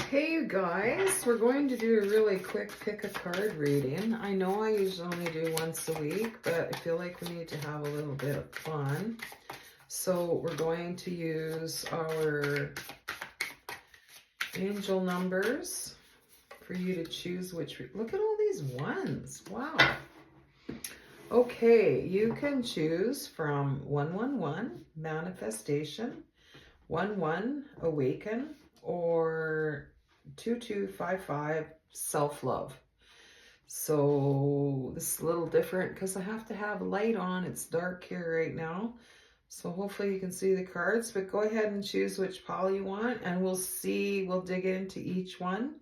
Hey you guys, we're going to do a really quick pick a card reading. I know I usually only do once a week, but I feel like we need to have a little bit of fun. So we're going to use our angel numbers for you to choose which. Look at all these ones. Wow. Okay, you can choose from 111, manifestation, 11, awaken, or 2255, self-love. So this is a little different because I have to have light on. It's dark here right now. So hopefully you can see the cards, but go ahead and choose which pile you want and we'll dig into each one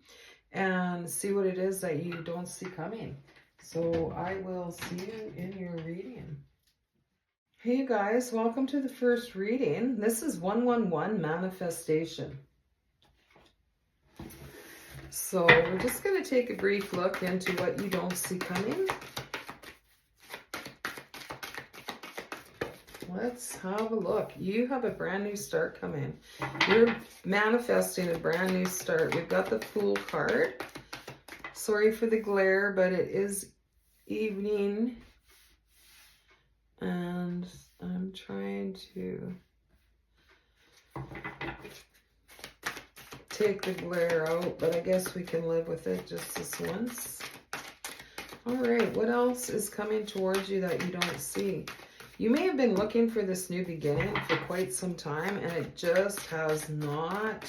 and see what it is that you don't see coming. So I will see you in your reading. Hey you guys, welcome to the first reading. This is 111 manifestation. So we're just going to take a brief look into what you don't see coming. Let's have a look. You have a brand new start coming. You're manifesting a brand new start. We've got the Fool card. Sorry for the glare, but it is evening. And I'm trying to take the glare out, but I guess we can live with it just this once. All right, what else is coming towards you that you don't see? You may have been looking for this new beginning for quite some time, and it just has not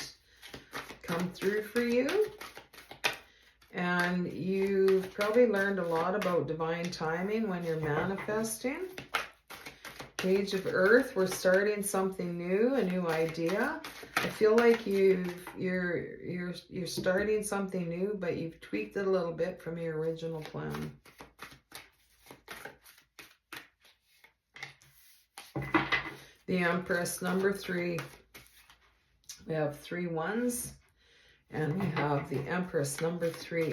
come through for you. And you've probably learned a lot about divine timing when you're manifesting. Page of Earth, we're starting something new, a new idea. I feel like you're starting something new, but you've tweaked it a little bit from your original plan. The Empress, number 3. We have 3 ones, and we have the Empress, number 3.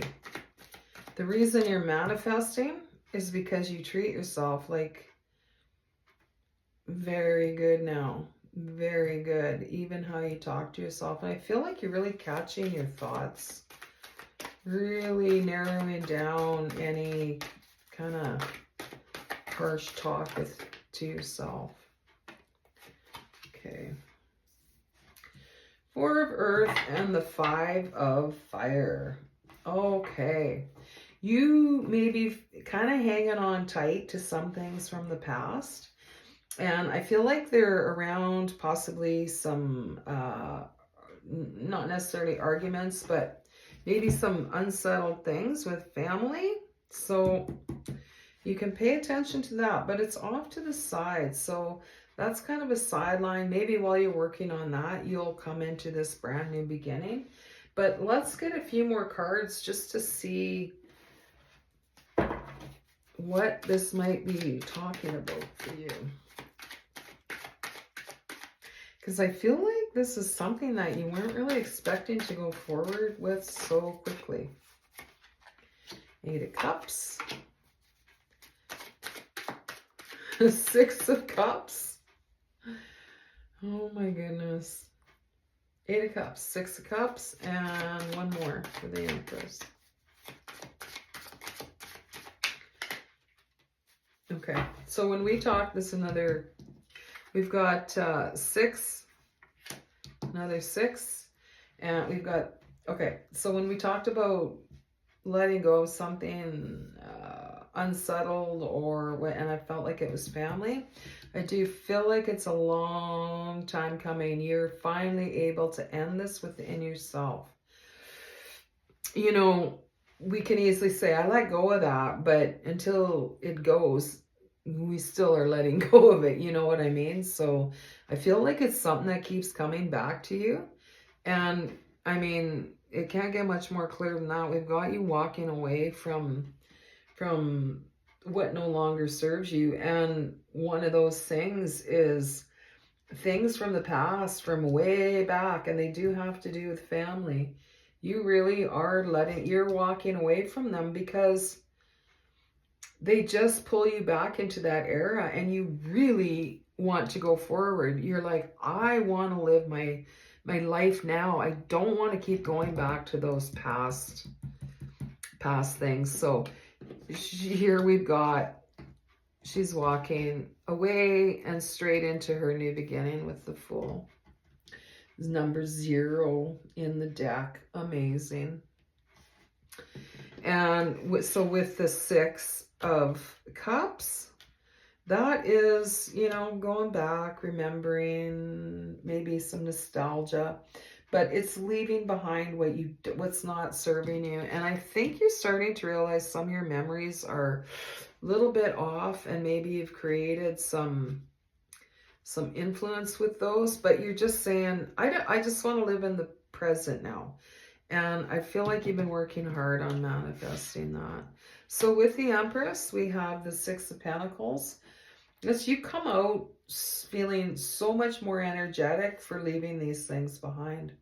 The reason you're manifesting is because you treat yourself like very good now. Very good. Even how you talk to yourself. And I feel like you're really catching your thoughts. Really narrowing down any kind of harsh talk to yourself. Okay. 4 of Earth and the 5 of Fire. Okay. You may be kind of hanging on tight to some things from the past. And I feel like they're around possibly some, not necessarily arguments, but maybe some unsettled things with family. So you can pay attention to that, but it's off to the side. So that's kind of a sideline. Maybe while you're working on that, you'll come into this brand new beginning. But let's get a few more cards just to see what this might be talking about for you. Because I feel like this is something that you weren't really expecting to go forward with so quickly. 8 of Cups. 6 of Cups. Oh my goodness. 8 of Cups, 6 of Cups, and one more for the Empress. Okay, so when we talk, this is another... We've got 6, another 6, and we've got, okay, so when we talked about letting go of something unsettled and I felt like it was family, I do feel like it's a long time coming. You're finally able to end this within yourself. You know, we can easily say, I let go of that, but until it goes, we still are letting go of it, you know what I mean? So I feel like it's something that keeps coming back to you. And I mean, it can't get much more clear than that. We've got you walking away from what no longer serves you. And one of those things is things from the past, from way back, and they do have to do with family. You really are you're walking away from them because they just pull you back into that era and you really want to go forward. You're like, I want to live my my life now. I don't want to keep going back to those past things. So here we've got, she's walking away and straight into her new beginning with the Fool. Number 0 in the deck. Amazing. And so with the 6 of Cups, that is, you know, going back, remembering, maybe some nostalgia, but it's leaving behind what's not serving you. And I think you're starting to realize some of your memories are a little bit off, and maybe you've created some influence with those, but you're just saying, I just want to live in the present now. And I feel like you've been working hard on manifesting that. So with the Empress, we have the 6 of Pentacles. As you come out feeling so much more energetic for leaving these things behind.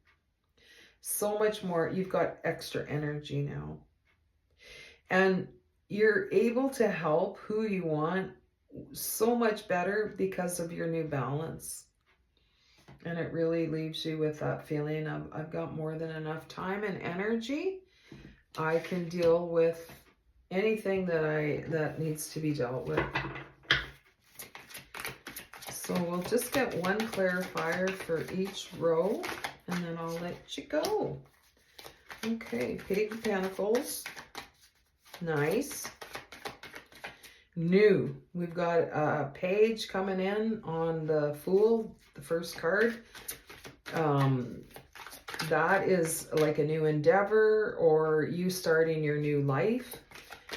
So much more. You've got extra energy now. And you're able to help who you want so much better because of your new balance. And it really leaves you with that feeling of, I've got more than enough time and energy. I can deal with anything that needs to be dealt with. So we'll just get one clarifier for each row, and then I'll let you go. Okay, Page of Pentacles. Nice. New. We've got a page coming in on the Fool, the first card. That is like a new endeavor or you starting your new life.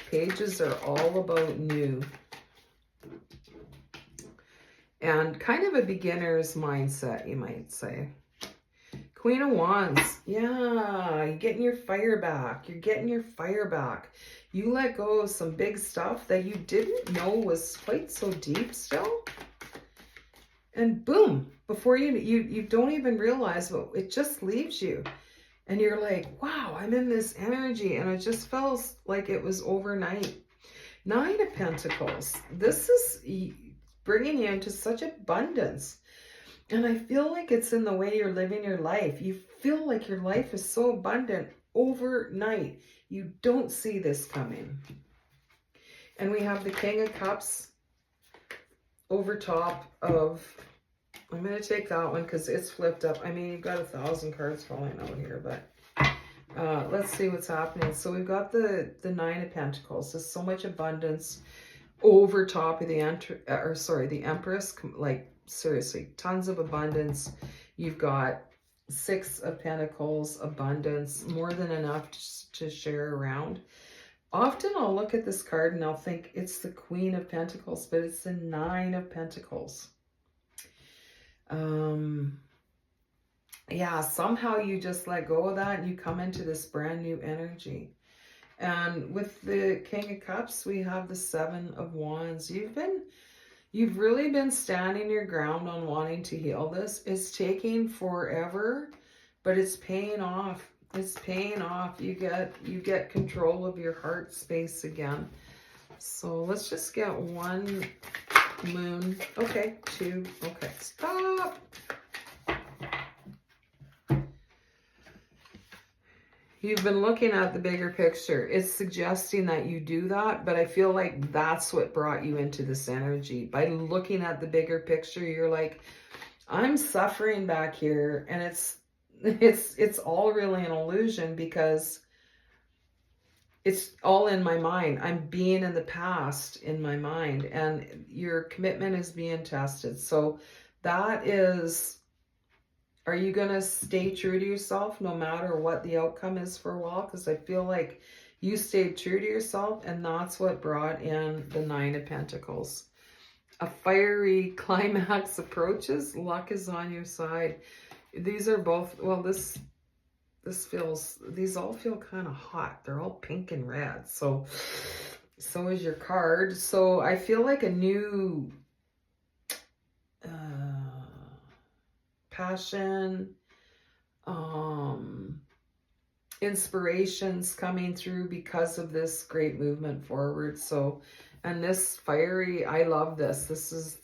Pages are all about new. And kind of a beginner's mindset, you might say. Queen of Wands. Yeah, you're getting your fire back. You're getting your fire back. You let go of some big stuff that you didn't know was quite so deep still. And boom, before you don't even realize, but it just leaves you. And you're like, wow, I'm in this energy. And it just feels like it was overnight. 9 of Pentacles. This is bringing you into such abundance. And I feel like it's in the way you're living your life. You feel like your life is so abundant overnight. You don't see this coming. And we have the King of Cups over top of, I'm going to take that one because it's flipped up. I mean, you've got 1,000 cards falling out here, but let's see what's happening. So we've got the 9 of Pentacles. There's so much abundance over top of the Empress, like seriously, tons of abundance. You've got 6 of Pentacles, abundance, more than enough to share around. Often I'll look at this card and I'll think it's the Queen of Pentacles, but it's the 9 of Pentacles. Yeah, somehow you just let go of that and you come into this brand new energy. And with the King of Cups, we have the 7 of Wands. You've really been standing your ground on wanting to heal this. It's taking forever, but it's paying off. It's paying off. You get control of your heart space again. So let's just get 1 moon. Okay, 2. Okay, stop. You've been looking at the bigger picture. It's suggesting that you do that, but I feel like that's what brought you into this energy. By looking at the bigger picture, you're like, I'm suffering back here, and it's all really an illusion because it's all in my mind. I'm being in the past in my mind, and your commitment is being tested. So that is, are you going to stay true to yourself no matter what the outcome is for a while? Because I feel like you stayed true to yourself, and that's what brought in the 9 of Pentacles. A fiery climax approaches. Luck is on your side. These are both, well, these all feel kind of hot. They're all pink and red. So is your card. So I feel like a new passion, inspirations coming through because of this great movement forward. So, and this fiery, I love this.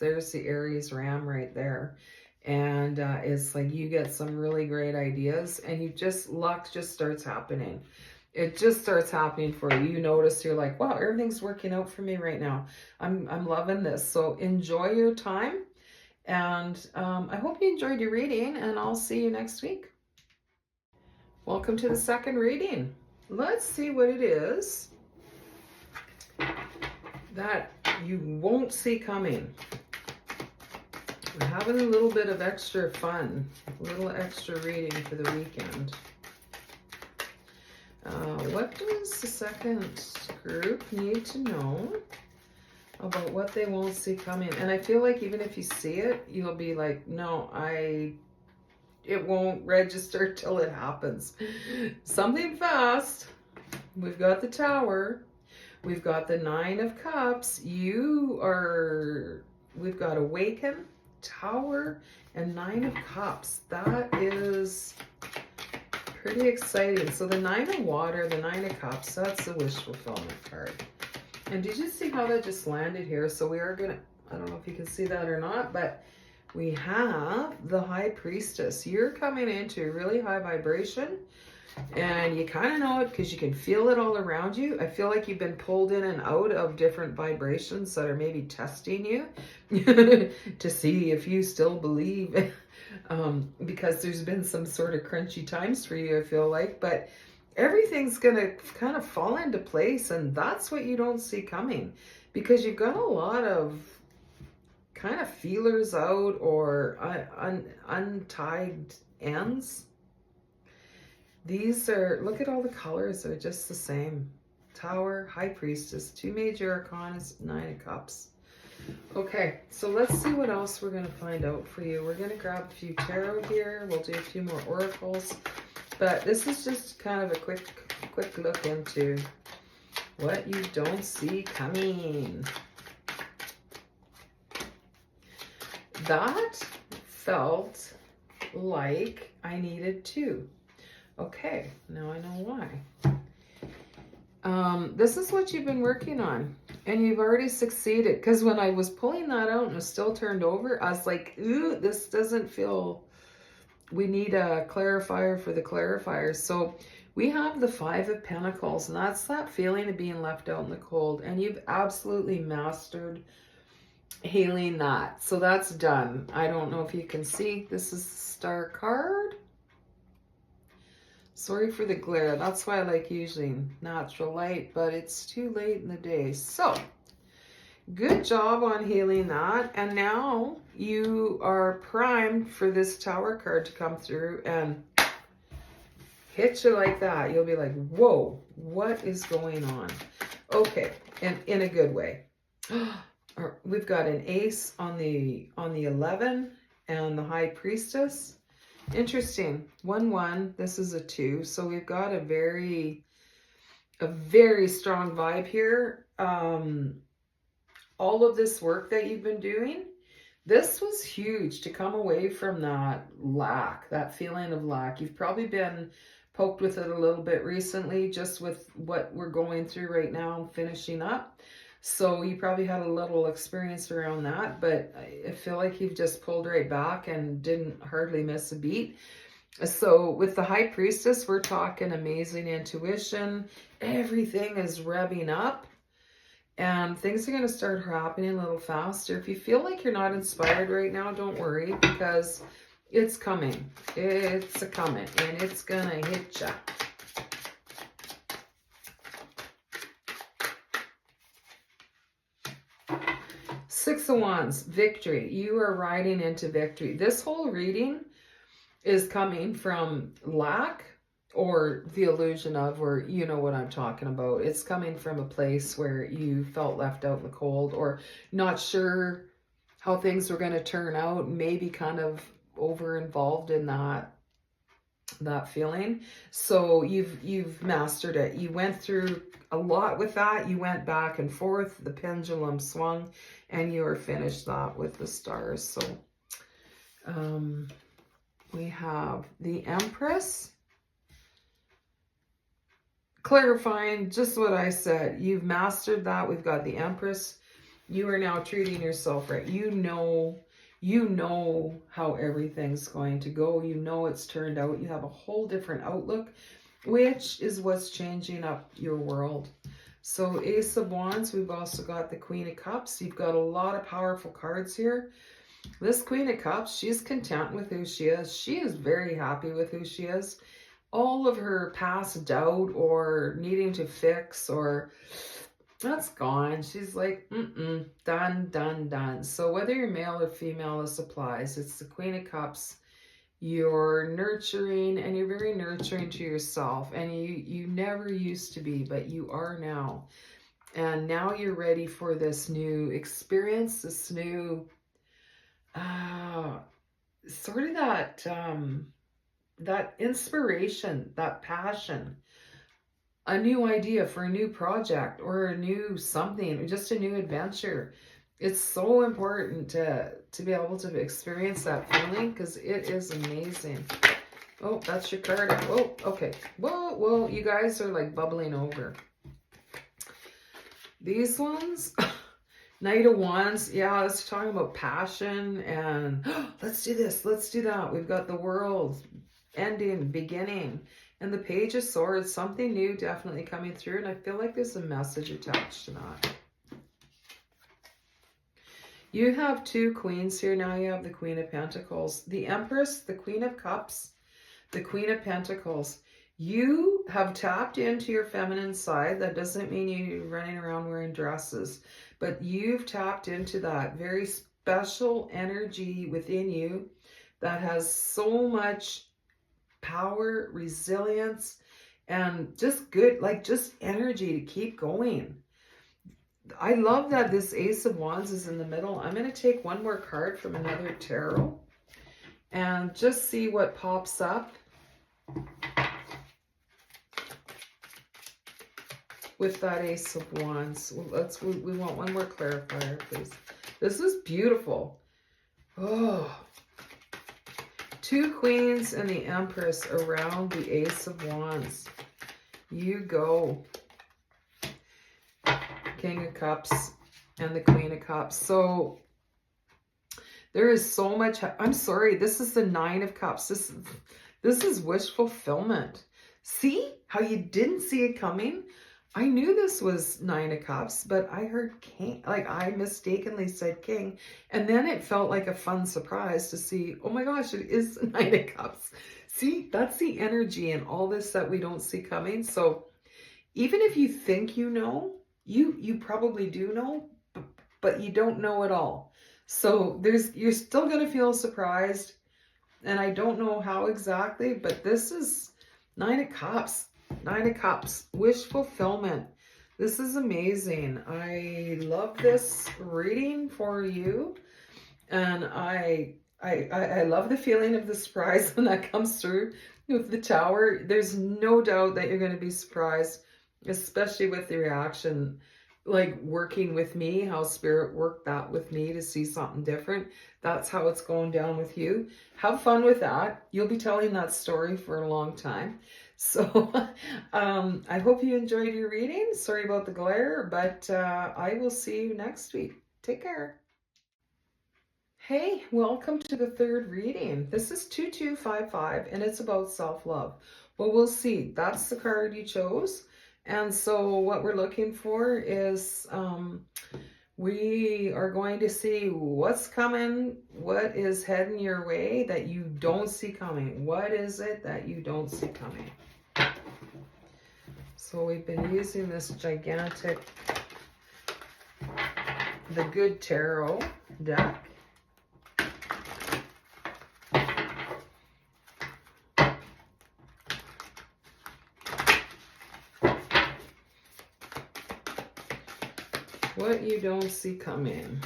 There's the Aries Ram right there. And it's like you get some really great ideas, and luck just starts happening. It just starts happening for you. You notice, you're like, wow, everything's working out for me right now. I'm loving this. So enjoy your time. And I hope you enjoyed your reading, and I'll see you next week. Welcome to the second reading. Let's see what it is that you won't see coming. We're having a little bit of extra fun, a little extra reading for the weekend. What does the second group need to know about what they won't see coming? And I feel like even if you see it, you'll be like, no, it won't register till it happens. Something fast. We've got the Tower. We've got the Nine of Cups. We've got Awaken, Tower, and Nine of Cups. That is pretty exciting. So the Nine of Water, the Nine of Cups, that's the wish fulfillment card. And did you see how that just landed here? So we are gonna, I don't know if you can see that or not, but we have the High Priestess. You're coming into really high vibration, and you kind of know it because you can feel it all around you. I feel like you've been pulled in and out of different vibrations that are maybe testing you to see if you still believe, because there's been some sort of crunchy times for you, I feel like, but everything's going to kind of fall into place, and that's what you don't see coming, because you've got a lot of kind of feelers out or untied ends. These are, look at all the colors, they're just the same. Tower, High Priestess, two major arcana, Nine of Cups. Okay, so let's see what else we're going to find out for you. We're going to grab a few tarot here. We'll do a few more oracles. But this is just kind of a quick look into what you don't see coming. That felt like I needed to. Okay, now I know why. This is what you've been working on, and you've already succeeded. Because when I was pulling that out and it was still turned over, I was like, ooh, this doesn't feel... We need a clarifier for the clarifiers. So we have the Five of Pentacles, and that's that feeling of being left out in the cold. And you've absolutely mastered healing that. So that's done. I don't know if you can see. This is the Star card. Sorry for the glare. That's why I like using natural light, but it's too late in the day. So, good job on healing that. And now you are primed for this Tower card to come through and hit you like that. You'll be like, whoa, what is going on? Okay, and in a good way. We've got an Ace on the 11 and the High Priestess. Interesting. 1-1. This is a 2. So we've got a very strong vibe here. All of this work that you've been doing, this was huge to come away from that lack, that feeling of lack. You've probably been poked with it a little bit recently, just with what we're going through right now, finishing up. So you probably had a little experience around that, but I feel like you've just pulled right back and didn't hardly miss a beat. So with the High Priestess, we're talking amazing intuition. Everything is revving up, and things are going to start happening a little faster. If you feel like you're not inspired right now, don't worry, because it's coming. It's a coming, and it's going to hit ya. Six of Wands, victory. You are riding into victory. This whole reading is coming from lack, or the illusion of, or you know what I'm talking about. It's coming from a place where you felt left out in the cold, or not sure how things were going to turn out, maybe kind of over involved in that feeling. So you've mastered it. You went through a lot with that. You went back and forth, the pendulum swung, and you are finished that with the stars. So we have the Empress, clarifying just what I said. You've mastered that. We've got the Empress. You are now treating yourself right. You know you know how everything's going to go. You know it's turned out. You have a whole different outlook, which is what's changing up your world. So Ace of Wands, we've also got the Queen of Cups. You've got a lot of powerful cards here. This Queen of Cups, she's content with who she is. She is very happy with who she is. All of her past doubt or needing to fix or that's gone. She's like, done, done, done. So whether you're male or female, this applies. It's the Queen of Cups. You're nurturing and you're very nurturing to yourself. And you never used to be, but you are now. And now you're ready for this new experience, this new, sort of that inspiration, that passion, a new idea for a new project or a new something, or just a new adventure. It's so important to be able to experience that feeling because it is amazing. Oh, that's your card. Oh, okay. Whoa, you guys are like bubbling over. These ones, Knight of Wands, yeah, it's talking about passion and let's do this, let's do that. We've got the world ending, beginning. And the Page of Swords, something new definitely coming through. And I feel like there's a message attached to that. You have two queens here. Now you have the Queen of Pentacles. The Empress, the Queen of Cups, the Queen of Pentacles. You have tapped into your feminine side. That doesn't mean you're running around wearing dresses. But you've tapped into that very special energy within you that has so much power, resilience, and just good, like just energy to keep going. I love that this Ace of Wands is in the middle. I'm going to take one more card from another tarot and just see what pops up with that Ace of Wands. We want one more clarifier, please. This is beautiful. Oh, two queens and the Empress around the Ace of Wands. You go. King of Cups and the Queen of Cups. So there is so much. I'm sorry, this is the Nine of Cups. This is wish fulfillment. See how you didn't see it coming? I knew this was Nine of Cups, but I heard King, like I mistakenly said King. And then it felt like a fun surprise to see, oh my gosh, it is Nine of Cups. See, that's the energy and all this that we don't see coming. So even if you think you know, you probably do know, but you don't know at all. So you're still going to feel surprised. And I don't know how exactly, but this is Nine of Cups. Nine of Cups, wish fulfillment. This is amazing. I love this reading for you. And I love the feeling of the surprise when that comes through with the Tower. There's no doubt that you're going to be surprised, especially with the reaction, like working with me, how Spirit worked that with me to see something different. That's how it's going down with you. Have fun with that. You'll be telling that story for a long time. So I hope you enjoyed your reading. Sorry about the glare, but I will see you next week. Take care. Hey, welcome to the third reading. This is 2255 and it's about self-love. Well, we'll see. That's the card you chose. And so what we're looking for is we are going to see what's coming, what is heading your way that you don't see coming. What is it that you don't see coming? So we've been using this gigantic, the Good Tarot deck. What you don't see coming.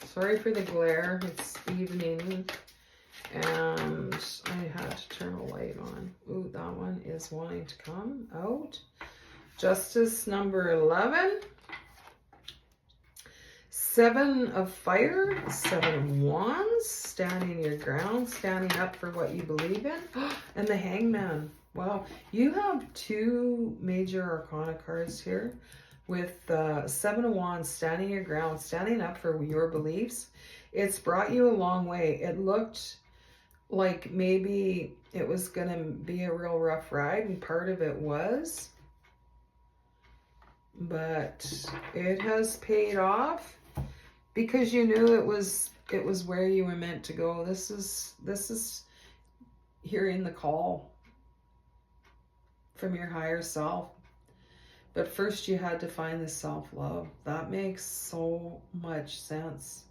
Sorry for the glare. It's evening and I had to turn a light on. Ooh, that one is wanting to come out. Justice number 11. Seven of Fire, Seven of Wands, standing your ground, standing up for what you believe in. And the Hangman. Wow, you have two major arcana cards here with Seven of Wands, standing your ground, standing up for your beliefs. It's brought you a long way. It looked like maybe it was going to be a real rough ride, and part of it was, but it has paid off because you knew it was where you were meant to go. This is hearing the call from your higher self. But first you had to find the self-love. That makes so much sense.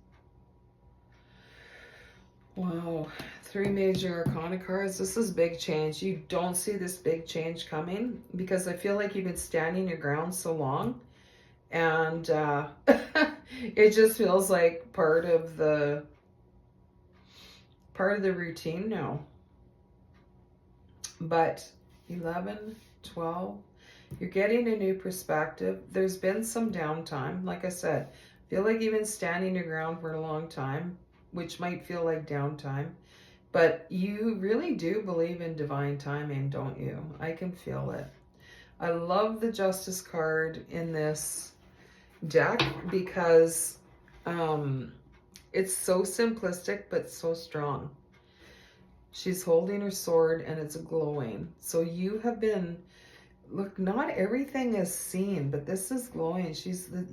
Wow. 3 major arcana cards. This is big change. You don't see this big change coming because I feel like you've been standing your ground so long, and it just feels like part of the routine now. But 11, 12, you're getting a new perspective. There's been some downtime. Like I said, I feel like you've been standing your ground for a long time, which might feel like downtime. But you really do believe in divine timing, don't you? I can feel it. I love the Justice card in this deck because it's so simplistic but so strong. She's holding her sword and it's glowing. So you have been, look, not everything is seen, but this is glowing.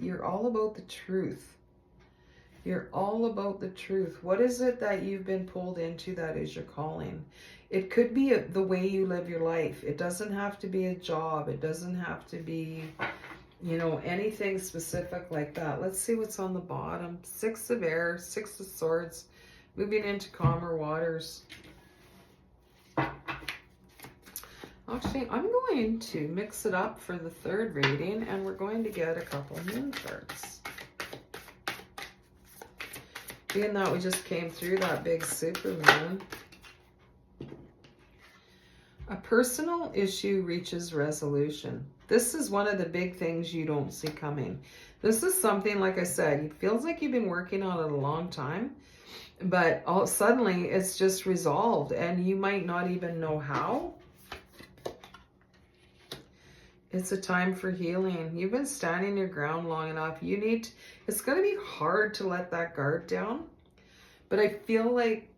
You're all about the truth. You're all about the truth. What is it that you've been pulled into that is your calling? It could be the way you live your life. It doesn't have to be a job. It doesn't have to be, anything specific like that. Let's see what's on the bottom. 6 of air, 6 of swords, moving into calmer waters. Actually, I'm going to mix it up for the 3rd reading, and we're going to get a couple moon cards. Being that we just came through that big super moon. A personal issue reaches resolution. This is one of the big things you don't see coming. This is something, like I said, it feels like you've been working on it a long time, but suddenly it's just resolved, and you might not even know how. It's a time for healing. You've been standing your ground long enough. It's going to be hard to let that guard down, but I feel like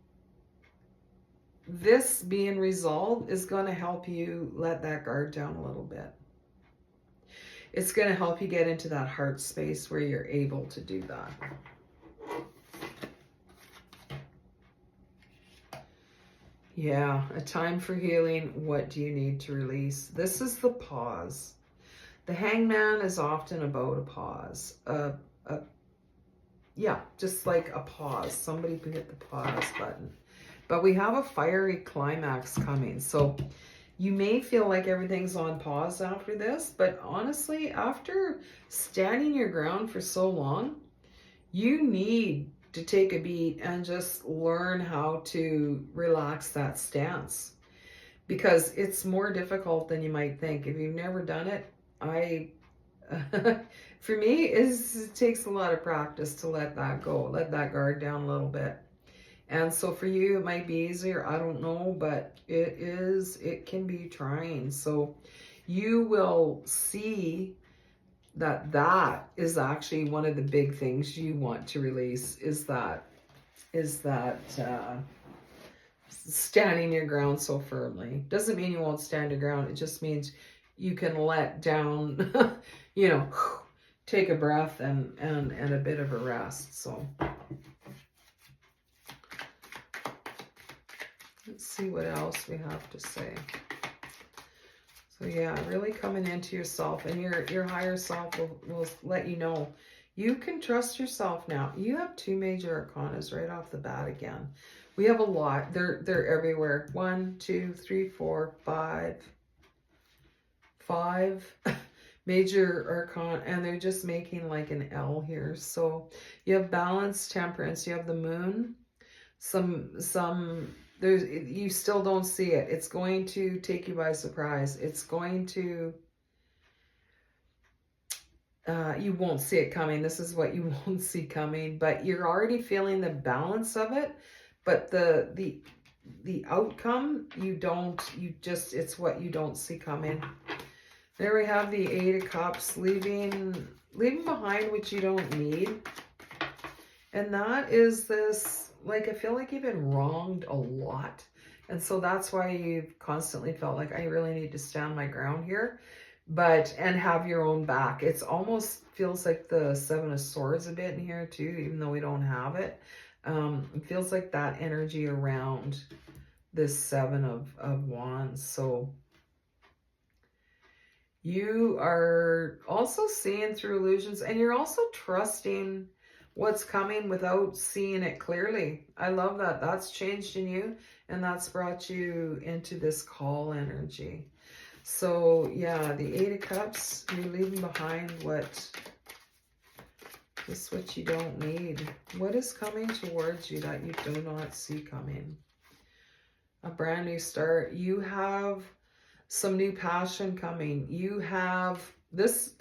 this being resolved is going to help you let that guard down a little bit. It's going to help you get into that heart space where you're able to do that. Yeah, a time for healing. What do you need to release? This is the pause. The Hangman is often about a pause. Yeah, just like a pause. Somebody could hit the pause button. But we have a fiery climax coming. So you may feel like everything's on pause after this, but honestly, after standing your ground for so long, you need to take a beat and just learn how to relax that stance, because it's more difficult than you might think. If you've never done it, for me, it takes a lot of practice to let that go, let that guard down a little bit. And so for you, it might be easier, I don't know, but it can be trying. So you will see that is actually one of the big things you want to release, is that standing your ground so firmly. Doesn't mean you won't stand your ground. It just means you can let down, take a breath and a bit of a rest. So let's see what else we have to say. So yeah, really coming into yourself, and your higher self will let you know you can trust yourself now. You have 2 major arcanas right off the bat again. We have a lot. They're everywhere. 1, 2, 3, 4, 5 major arcana, and they're just making like an L here. So you have balance, temperance, you have the moon. You still don't see it. It's going to take you by surprise. It's going to, you won't see it coming. This is what you won't see coming, but you're already feeling the balance of it. But the outcome, it's what you don't see coming. There we have the 8 of Cups, leaving behind what you don't need. And that is this, like, I feel like you've been wronged a lot. And so that's why you've constantly felt like, I really need to stand my ground here, and have your own back. It's almost feels like the Seven of Swords a bit in here too, even though we don't have it. It feels like that energy around this Seven of Wands. So you are also seeing through illusions, and you're also trusting what's coming without seeing it clearly. I love that. That's changed in you, and that's brought you into this call energy. So yeah, the Eight of Cups, you're leaving behind what you don't need. What is coming towards you that you do not see coming? A brand new start. You have some new passion coming. You have this,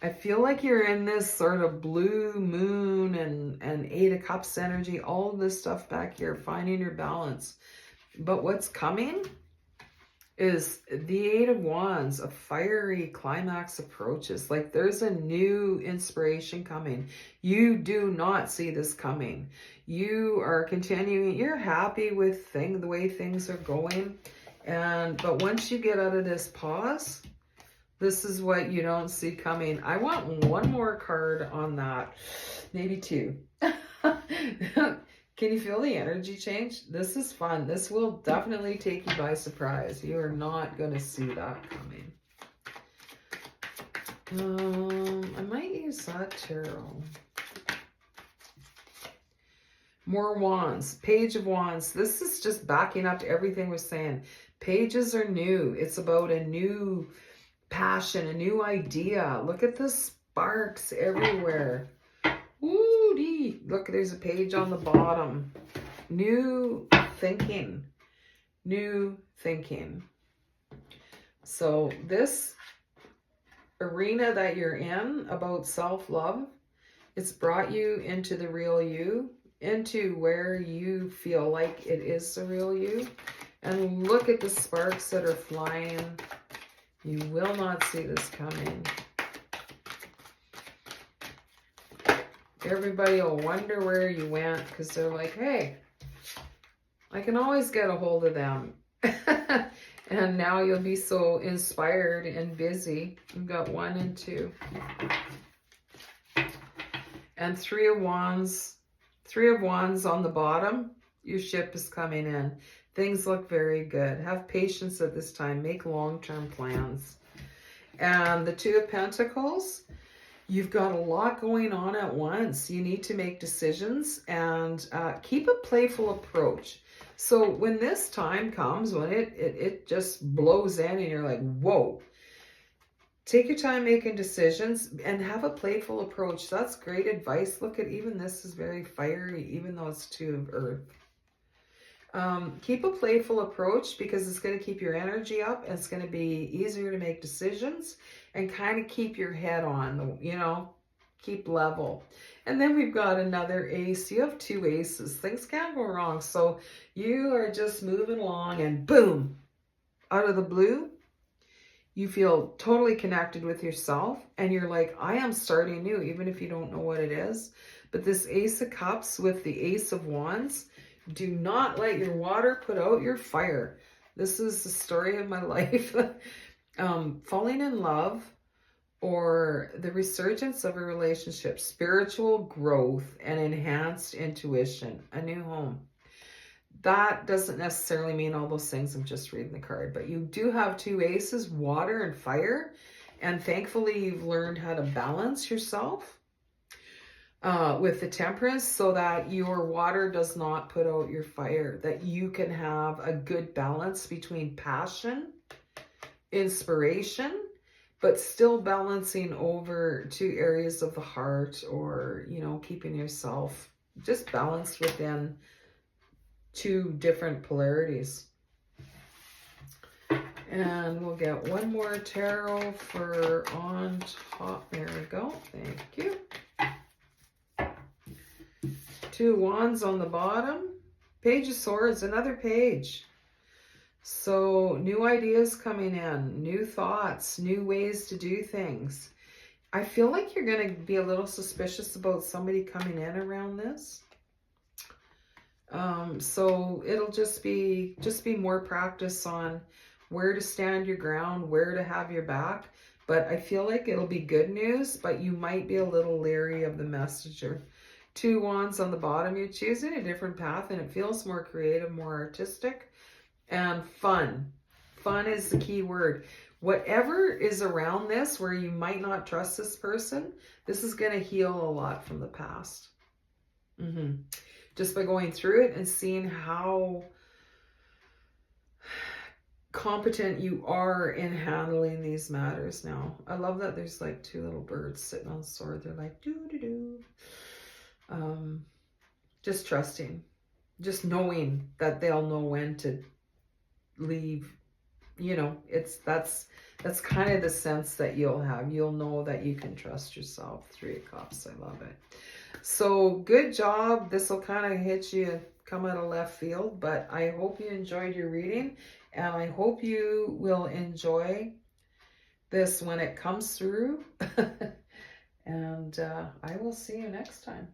I feel like you're in this sort of blue moon and Eight of Cups energy, all of this stuff back here, finding your balance. But what's coming is the Eight of Wands, a fiery climax approaches. Like there's a new inspiration coming. You do not see this coming. You are continuing, you're happy with the way things are going. But once you get out of this pause, this is what you don't see coming. I want one more card on that, maybe two. Can you feel the energy change? This is fun. This will definitely take you by surprise. You are not going to see that coming. I might use that tarot. More Wands. Page of Wands. This is just backing up to everything we're saying. Pages are new. It's about a new passion, a new idea. Look at the sparks everywhere. Woody. Look, there's a page on the bottom. New thinking. New thinking. So this arena that you're in about self-love, it's brought you into the real you, into where you feel like it is the real you. And look at the sparks that are flying. You will not see this coming. Everybody will wonder where you went because they're like, hey, I can always get a hold of them. And now you'll be so inspired and busy. You've got 1 and 2. And Three of Wands. Three of Wands on the bottom. Your ship is coming in. Things look very good. Have patience at this time. Make long-term plans. And the Two of Pentacles. You've got a lot going on at once. You need to make decisions and keep a playful approach. So when this time comes, when it just blows in and you're like, whoa, take your time making decisions and have a playful approach. That's great advice. Look at, even this is very fiery, even though it's Two of Earth. Keep a playful approach because it's going to keep your energy up. And it's going to be easier to make decisions and kind of keep your head on, you know, keep level. And then we've got another ace. You have 2 aces. Things can't go wrong. So you are just moving along and boom, out of the blue, you feel totally connected with yourself. And you're like, I am starting new, even if you don't know what it is. But this Ace of Cups with the Ace of Wands, do not let your water put out your fire. This is the story of my life. Falling in love or the resurgence of a relationship, spiritual growth and enhanced intuition, a new home. That doesn't necessarily mean all those things. I'm just reading the card. But you do have 2 aces, water and fire. And thankfully, you've learned how to balance yourself with the Temperance so that your water does not put out your fire. That you can have a good balance between passion, inspiration, but still balancing over to areas of the heart, or, you know, keeping yourself just balanced within 2 different polarities. And we'll get one more tarot for on top. There we go. Thank you. 2 wands on the bottom. Page of Swords, another page. So new ideas coming in, new thoughts, new ways to do things. I feel like you're going to be a little suspicious about somebody coming in around this. So it'll just be more practice on where to stand your ground, where to have your back. But I feel like it'll be good news, but you might be a little leery of the messenger. 2 wands on the bottom, you're choosing a different path and it feels more creative, more artistic, and fun. Fun is the key word. Whatever is around this where you might not trust this person, this is going to heal a lot from the past. Just by going through it and seeing how competent you are in handling these matters now. I love that there's like 2 little birds sitting on the sword. They're like, doo-doo-doo. Just trusting. Just knowing that they'll know when to leave. You know, that's kind of the sense that you'll have. You'll know that you can trust yourself. 3 of Cups. I love it. So good job. This will kind of hit you, come out of left field, but I hope you enjoyed your reading, and I hope you will enjoy this when it comes through. And I will see you next time.